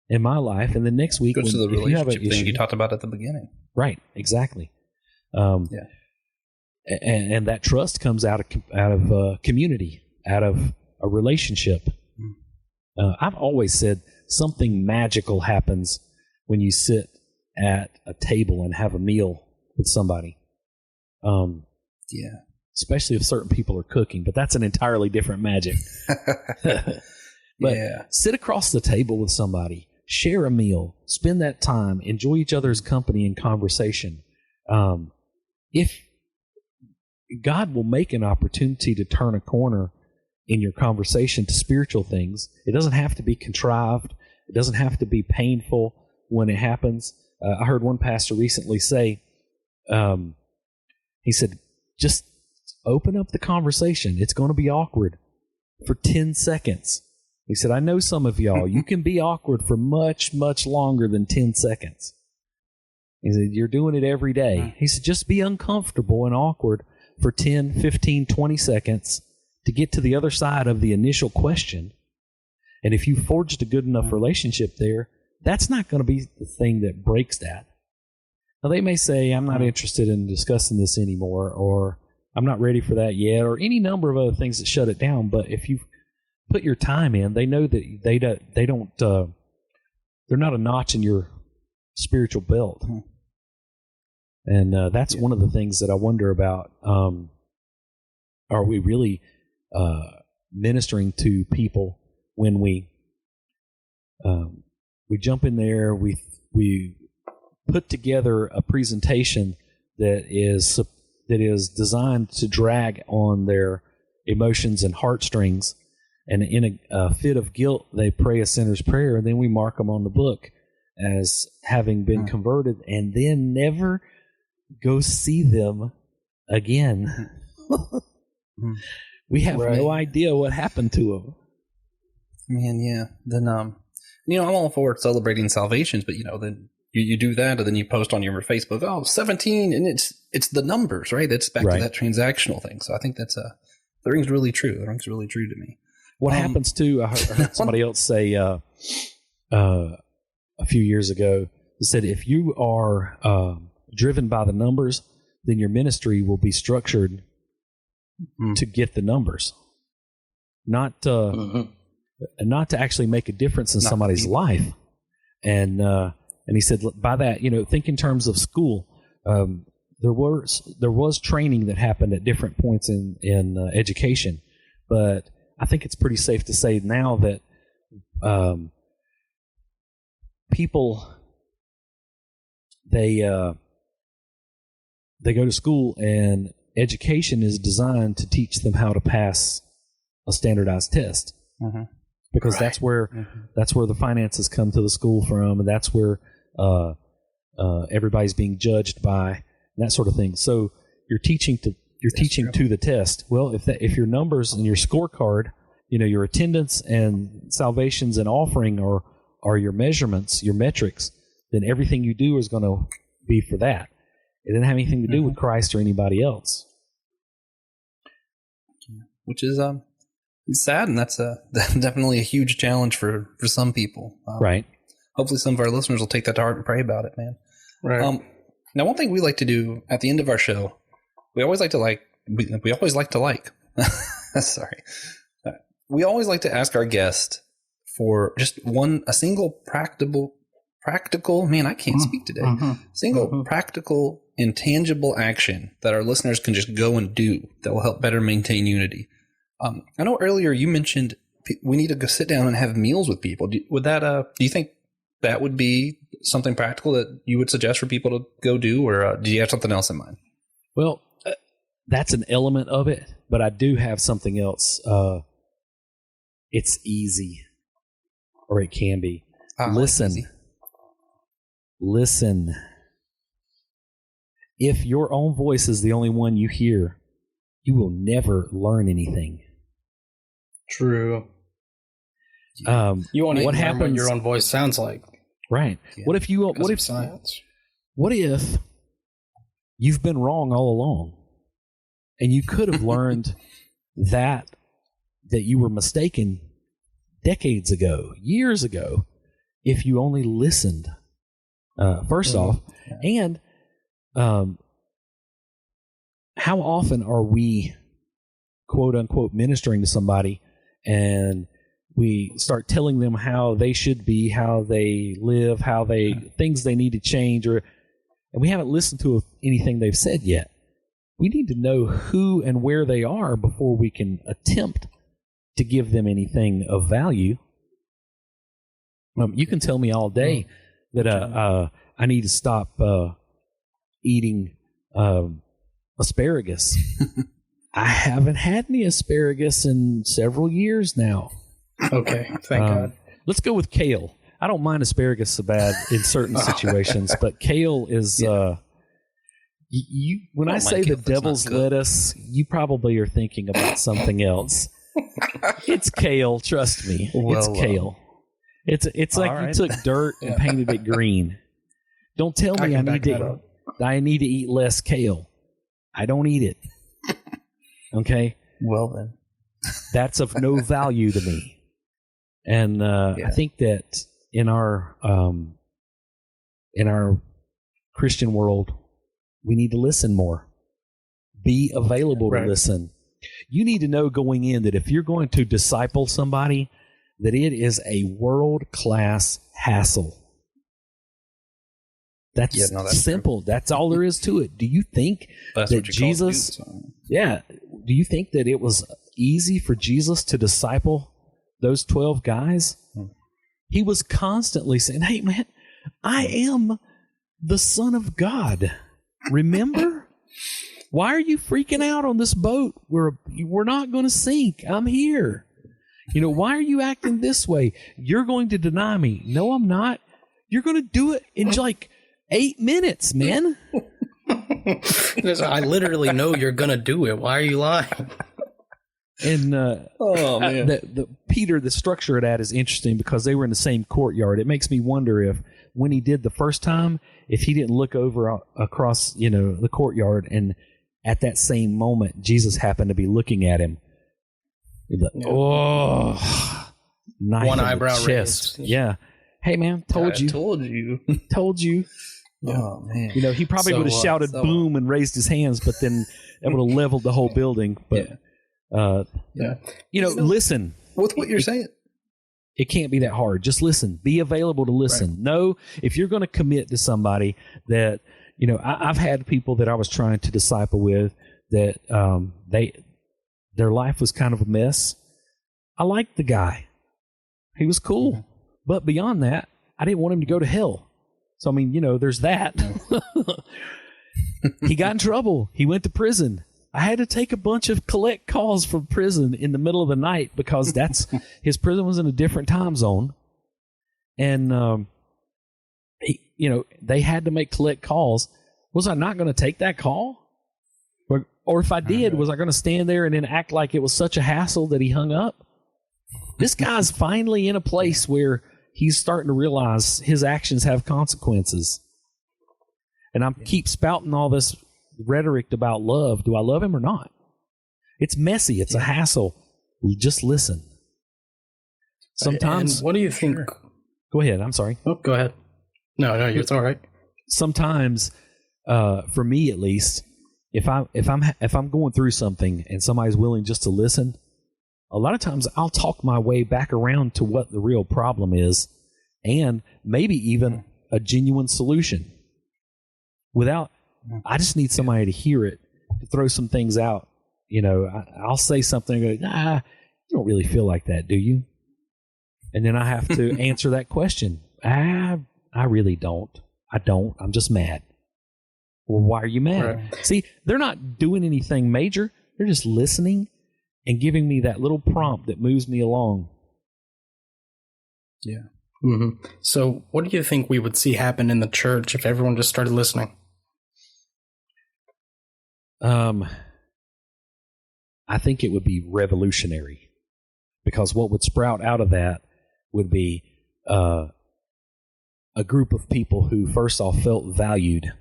in my life. And then next week, goes to the relationship thing you talked about at the beginning. Right, exactly. And that trust comes out of community, out of a relationship. I've always said something magical happens when you sit at a table and have a meal with somebody. Especially if certain people are cooking, but that's an entirely different magic. But sit across the table with somebody, share a meal, spend that time, enjoy each other's company and conversation. If God will make an opportunity to turn a corner in your conversation to spiritual things, it doesn't have to be contrived. It doesn't have to be painful when it happens. I heard one pastor recently say, he said, just open up the conversation. It's going to be awkward for 10 seconds. He said, I know some of y'all, you can be awkward for much, much longer than 10 seconds. He said, you're doing it every day. He said, just be uncomfortable and awkward for 10, 15, 20 seconds to get to the other side of the initial question. And if you forged a good enough relationship there, that's not going to be the thing that breaks that. Now, they may say, I'm not interested in discussing this anymore, or I'm not ready for that yet, or any number of other things that shut it down. But if you put your time in, they know that they're not a notch in your spiritual belt. And that's one of the things that I wonder about. Are we really ministering to people when we jump in there, we put together a presentation that is designed to drag on their emotions and heartstrings, and in a fit of guilt, they pray a sinner's prayer, and then we mark them on the book as having been converted, and then never go see them again. We have no idea what happened to them. Man, yeah. Then, I'm all for celebrating salvations, but then you do that, and then you post on your Facebook, 17, and it's the numbers, right? That's back to that transactional thing. So I think that rings really true. It rings really true to me. What happens to, I heard somebody else say a few years ago, he said, if you are driven by the numbers, then your ministry will be structured to get the numbers. Not not to actually make a difference in somebody's life. And he said, by that, think in terms of school. There was training that happened at different points in education, but I think it's pretty safe to say now that people they go to school, and education is designed to teach them how to pass a standardized test, because that's where the finances come to the school from, and that's where everybody's being judged by, and that sort of thing. So you're teaching to the test. Well, if your numbers and your scorecard, your attendance and salvations and offering are your measurements, your metrics, then everything you do is going to be for that. It didn't have anything to do with Christ or anybody else. Which is it's sad, and that's definitely a huge challenge for some people. Right. Hopefully some of our listeners will take that to heart and pray about it, man. Right. Now, one thing we like to do at the end of our show, we always like to sorry. We always like to ask our guest for just a single practical, man, I can't speak today. Practical and tangible action that our listeners can just go and do that will help better maintain unity. I know earlier you mentioned we need to go sit down and have meals with people. Do you think that would be something practical that you would suggest for people to go do, or do you have something else in mind? Well, that's an element of it, but I do have something else. It's easy, or it can be. Listen. If your own voice is the only one you hear, you will never learn anything. True. You want to what happens? What your own voice sounds like. Right. Yeah. What if science? What if you've been wrong all along, and you could have learned that you were mistaken decades ago, years ago, if you only listened? First off, and how often are we, quote unquote, ministering to somebody, and we start telling them how they should be, how they live, things they need to change, and we haven't listened to anything they've said yet. We need to know who and where they are before we can attempt to give them anything of value. You can tell me all day that I need to stop eating asparagus. I haven't had any asparagus in several years now. Okay, thank God. Let's go with kale. I don't mind asparagus so bad in certain situations, but kale is when I say the devil's lettuce, you probably are thinking about something else. It's kale, trust me. It's kale. It's like you took dirt and painted it green. Don't tell me I need to eat less kale. I don't eat it. Okay? Well then. That's of no value to me. And I think that in our Christian world, we need to listen more. Be available to listen. You need to know going in that if you're going to disciple somebody, that it is a world-class hassle. That's simple. True. That's all there is to it. Do you think that Jesus... do you think that it was easy for Jesus to disciple those 12 guys? He was constantly saying, hey, man, I am the Son of God. Remember? Why are you freaking out on this boat? We're not going to sink. I'm here. Why are you acting this way? You're going to deny me. No, I'm not. You're going to do it in like 8 minutes, man. I literally know you're going to do it. Why are you lying? And Peter, the structure of that is interesting because they were in the same courtyard. It makes me wonder if when he did the first time, if he didn't look over across, the courtyard, and at that same moment, Jesus happened to be looking at him. Like, knife one in eyebrow the chest. raised. Yeah. Hey, man, told you. Told you. Oh, man. He probably would have shouted boom and raised his hands, but then that would have leveled the whole building. But, listen. With what you're saying. It can't be that hard. Just listen. Be available to listen. Right. Know if you're going to commit to somebody that, I've had people that I was trying to disciple with that their life was kind of a mess. I liked the guy. He was cool. But beyond that, I didn't want him to go to hell. So, there's that. He got in trouble. He went to prison. I had to take a bunch of collect calls from prison in the middle of the night because his prison was in a different time zone. And, they had to make collect calls. Was I not going to take that call? Or if I did, was I going to stand there and then act like it was such a hassle that he hung up? This guy's finally in a place where he's starting to realize his actions have consequences. And I keep spouting all this rhetoric about love. Do I love him or not? It's messy. It's a hassle. Just listen. Sometimes. And what do you think? Go ahead. I'm sorry. Oh, go ahead. No, it's all right. Sometimes, for me at least, if I'm going through something and somebody's willing just to listen, a lot of times I'll talk my way back around to what the real problem is, and maybe even a genuine solution. I just need somebody to hear it, to throw some things out. I'll say something and go, you don't really feel like that, do you? And then I have to answer that question. I really don't. I don't. I'm just mad. Well, why are you mad? Right. See, they're not doing anything major. They're just listening and giving me that little prompt that moves me along. Yeah. Mm-hmm. So what do you think we would see happen in the church if everyone just started listening? I think it would be revolutionary, because what would sprout out of that would be a group of people who first off felt valued.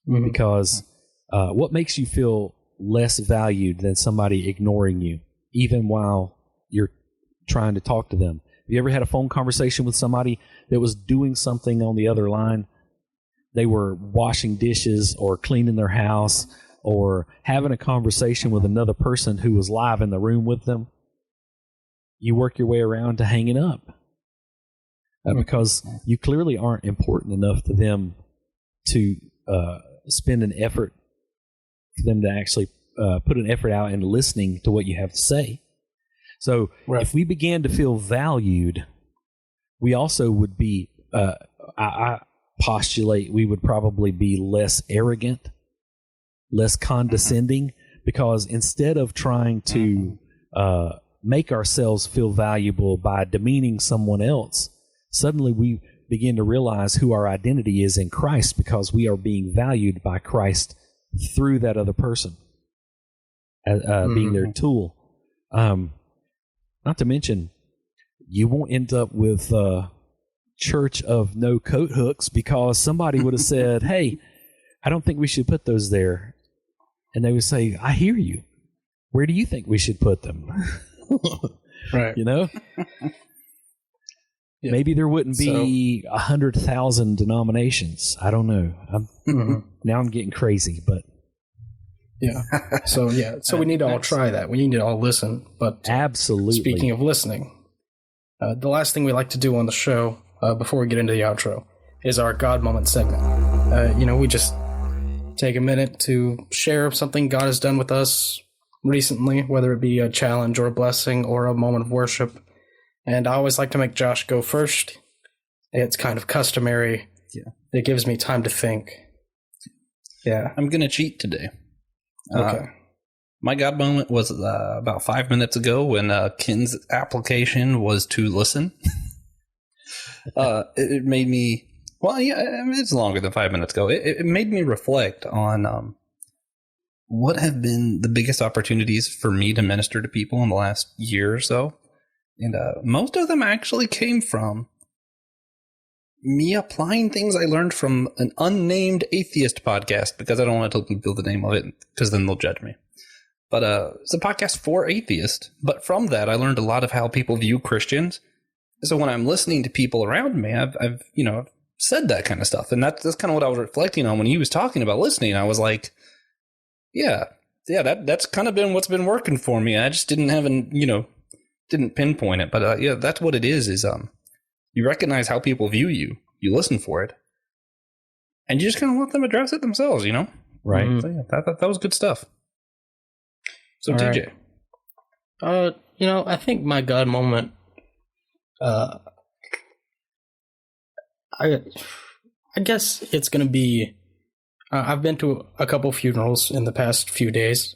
Mm-hmm. Because what makes you feel less valued than somebody ignoring you, even while you're trying to talk to them? Have you ever had a phone conversation with somebody that was doing something on the other line? They were washing dishes or cleaning their house or having a conversation with another person who was live in the room with them. You work your way around to hanging up because you clearly aren't important enough to them to spend an effort for them to actually put an effort out in listening to what you have to say. So if we began to feel valued, we also would be, I postulate we would probably be less arrogant, less condescending, because instead of trying to make ourselves feel valuable by demeaning someone else, suddenly we begin to realize who our identity is in Christ, because we are being valued by Christ through that other person, being their tool. Not to mention, you won't end up with church of no coat hooks, because somebody would have said, hey, I don't think we should put those there. And they would say, I hear you. Where do you think we should put them? Right. Yeah. Maybe there wouldn't be 100,000 denominations. I don't know. Now I'm getting crazy, but yeah. So we need to all try that. We need to all listen. But absolutely. Speaking of listening, the last thing we like to do on the show before we get into the outro is our God Moment segment. We just take a minute to share something God has done with us recently, whether it be a challenge or a blessing or a moment of worship. And I always like to make Josh go first. It's kind of customary. Yeah. It gives me time to think. Yeah. I'm going to cheat today. Okay. My God moment was about 5 minutes ago when Ken's application was to listen. It made me, it's longer than 5 minutes ago. It made me reflect on what have been the biggest opportunities for me to minister to people in the last year or so. And most of them actually came from me applying things I learned from an unnamed atheist podcast, because I don't want to reveal the name of it, because then they'll judge me. But it's a podcast for atheists. But from that, I learned a lot of how people view Christians. So when I'm listening to people around me, I've said that kind of stuff. And that's kind of what I was reflecting on when he was talking about listening. I was like, that's kind of been what's been working for me. I just didn't didn't pinpoint it, but yeah, that's what it is you recognize how people view you. You listen for it. And you just kind of let them address it themselves, you know? Right. So, yeah, that was good stuff. So, All TJ. Right. I think my God moment, I guess it's going to be, I've been to a couple funerals in the past few days.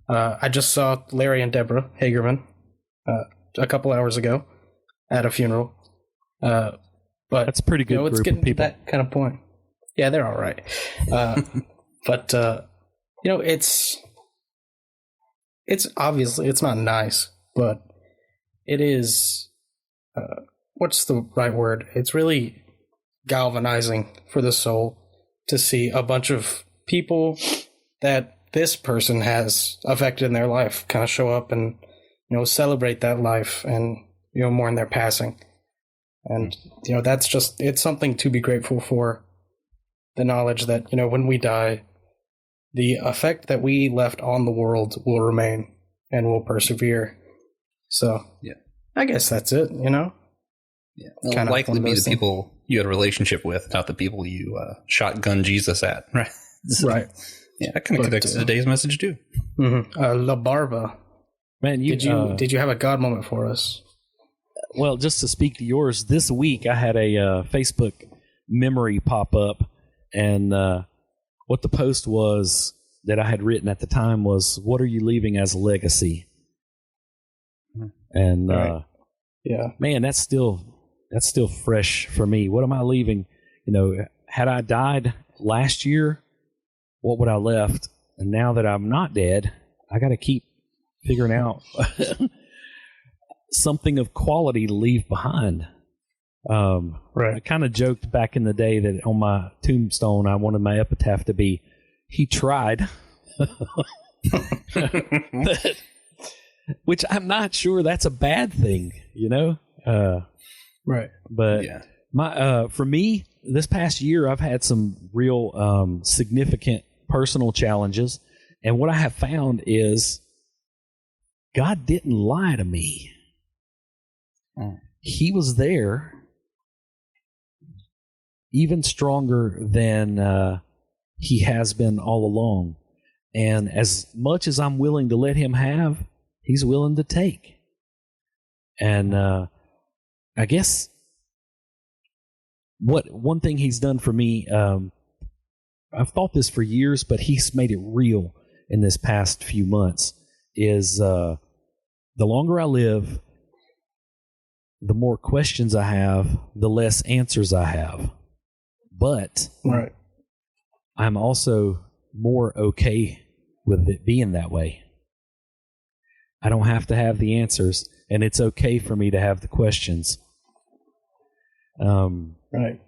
I just saw Larry and Deborah Hagerman a couple hours ago at a funeral. But that's a pretty good it's group getting of people. to that kind of point. Yeah, they're all right. But it's obviously, it's not nice, but it is, what's the right word? It's really galvanizing for the soul to see a bunch of people that this person has affected in their life kind of show up and, celebrate that life and, mourn their passing. And, that's just, it's something to be grateful for. The knowledge that, when we die, the effect that we left on the world will remain and will persevere. So, yeah, I guess that's it, Yeah, it'll kind of likely be the people you had a relationship with, not the people you shotgun Jesus at, right? So, right. Yeah, that kind of connects to today's message too. Mm-hmm. La Barba, Man, did you have a God moment for us? Well, just to speak to yours, this week I had a Facebook memory pop up, and what the post was that I had written at the time was, "What are you leaving as a legacy?" And yeah, man, that's still fresh for me. What am I leaving? Had I died last year, what would I left? And now that I'm not dead, I got to keep figuring out something of quality to leave behind. right. I kind of joked back in the day that on my tombstone, I wanted my epitaph to be, "He tried," which I'm not sure that's a bad thing, Right. But my for me, this past year, I've had some real significant personal challenges, and what I have found is God didn't lie to me. He was there, even stronger than he has been all along. And as much as I'm willing to let him have, he's willing to take. And I guess one thing he's done for me, I've thought this for years, but he's made it real in this past few months, is the longer I live, the more questions I have, the less answers I have. But Right. I'm also more okay with it being that way. I don't have to have the answers, and it's okay for me to have the questions. Right.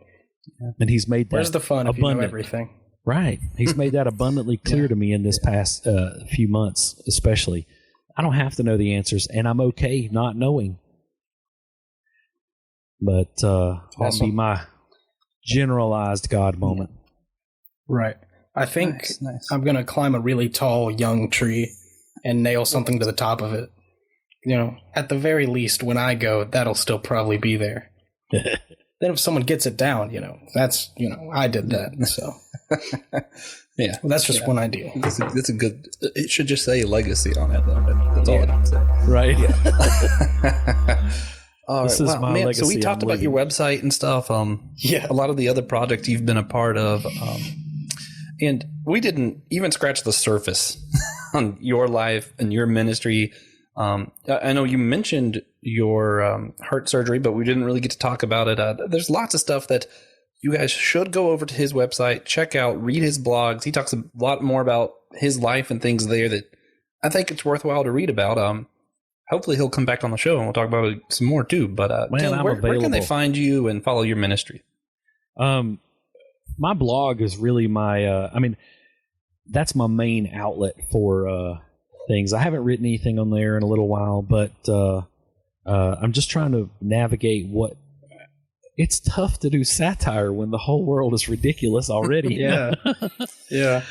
And he's made that Where's the fun if you know abundant. everything? Right. He's made that abundantly clear to me in this past few months, especially. I don't have to know the answers, and I'm okay not knowing. But that'd be my generalized God moment. Right. I think Nice. I'm going to climb a really tall young tree and nail something to the top of it. At the very least, when I go, that'll still probably be there. Then if someone gets it down, that's, I did that. So Yeah. well, that's just one idea. That's a good. It should just say legacy on it, though. That's all it should say. Right. All This right. is Wow, my man, legacy. so we talked I'm about your living. website and stuff. Yeah. A lot of the other projects you've been a part of, and we didn't even scratch the surface on your life and your ministry. I know you mentioned your heart surgery, but we didn't really get to talk about it. There's lots of stuff that you guys should go over to his website, check out, read his blogs. He talks a lot more about his life and things there that I think it's worthwhile to read about. Hopefully he'll come back on the show and we'll talk about it some more too. But Dylan, I'm where can they available. find you and follow your ministry? My blog is really my, that's my main outlet for things. I haven't written anything on there in a little while, but I'm just trying to navigate it's tough to do satire when the whole world is ridiculous already. Yeah. Yeah,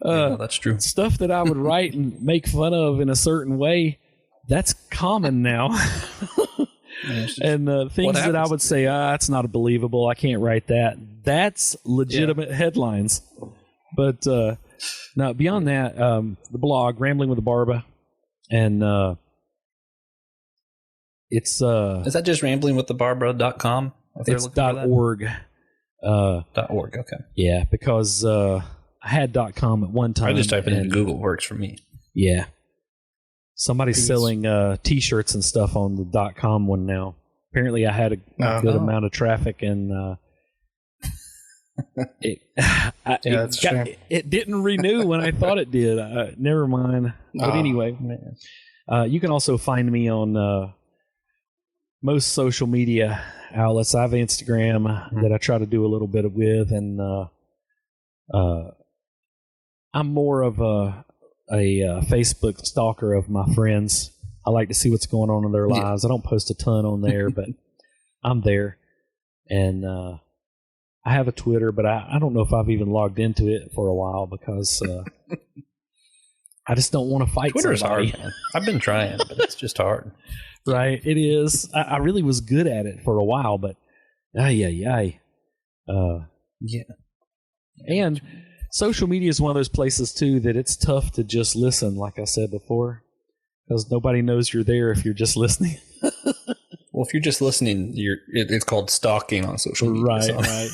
that's true. Stuff that I would write and make fun of in a certain way That's common now. And things that I would say, that's not believable. I can't write that. That's legitimate headlines. But now beyond that, the blog, Rambling with the Barba, and it's... Is that just ramblingwiththebarbara.com? It's .org. .org, okay. Yeah, because I had .com at one time. I just type it in Google, works for me. Yeah. Somebody's selling T-shirts and stuff on the .com one now. Apparently, I had a good amount of traffic, and it didn't renew when I thought it did. Never mind. But anyway, you can also find me on most social media outlets. I have Instagram that I try to do a little bit with, and I'm more of a Facebook stalker of my friends. I like to see what's going on in their lives. I don't post a ton on there, but I'm there. And I have a Twitter, but I don't know if I've even logged into it for a while because I just don't want to fight Twitter's somebody. hard, man. I've been trying, but it's just hard. Right, it is. I really was good at it for a while, but yeah. And social media is one of those places too that it's tough to just listen, like I said before, because nobody knows you're there if you're just listening. Well, if you're just listening, it's called stalking on social media. Right, so. right.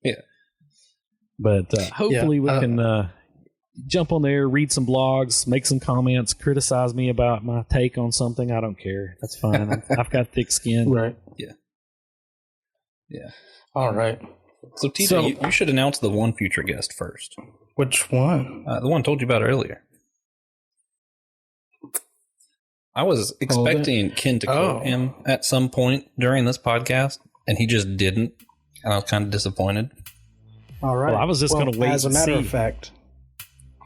Yeah. But hopefully we can jump on there, read some blogs, make some comments, criticize me about my take on something. I don't care. That's fine. I've got thick skin. Right. Yeah. All right. So, TJ, you should announce the one future guest first. Which one? The one I told you about earlier. I was expecting Ken to quote him at some point during this podcast, and he just didn't, and I was kind of disappointed. All right. Well, I was just going to wait as a and matter see of fact,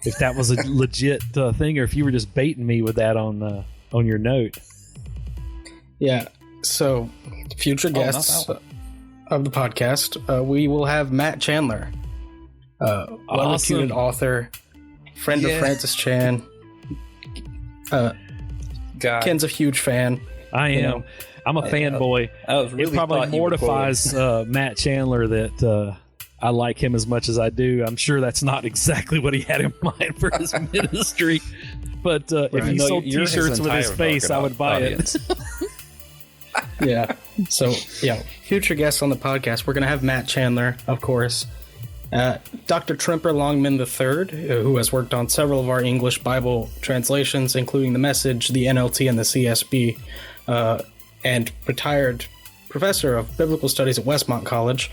if that was a legit thing, or if you were just baiting me with that on your note. Yeah. So, future guests of the podcast, we will have Matt Chandler, well-reputed author, friend of Francis Chan. Ken's a huge fan. I am. I'm a fanboy. It probably mortifies Matt Chandler that I like him as much as I do. I'm sure that's not exactly what he had in mind for his ministry. But if he sold T-shirts with his face, I would buy it. Yeah. So, future guests on the podcast, we're going to have Matt Chandler, of course. Dr. Trimper Longman III, who has worked on several of our English Bible translations, including the Message, the NLT, and the CSB, and retired professor of biblical studies at Westmont College.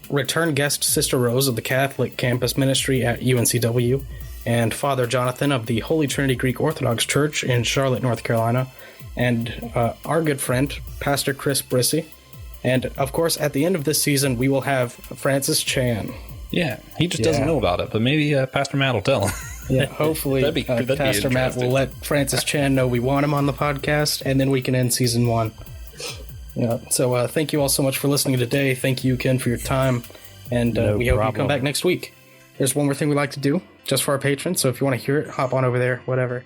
Return guest Sister Rose of the Catholic Campus Ministry at UNCW, and Father Jonathan of the Holy Trinity Greek Orthodox Church in Charlotte, North Carolina, and our good friend, Pastor Chris Brissy. And, of course, at the end of this season, we will have Francis Chan. Yeah, he just doesn't know about it, but maybe Pastor Matt will tell him. Yeah, hopefully Pastor Matt will let Francis Chan know we want him on the podcast, and then we can end season 1. Yeah. So thank you all so much for listening today. Thank you, Ken, for your time, and we hope you come back next week. There's one more thing we like to do, just for our patrons, so if you want to hear it, hop on over there, whatever.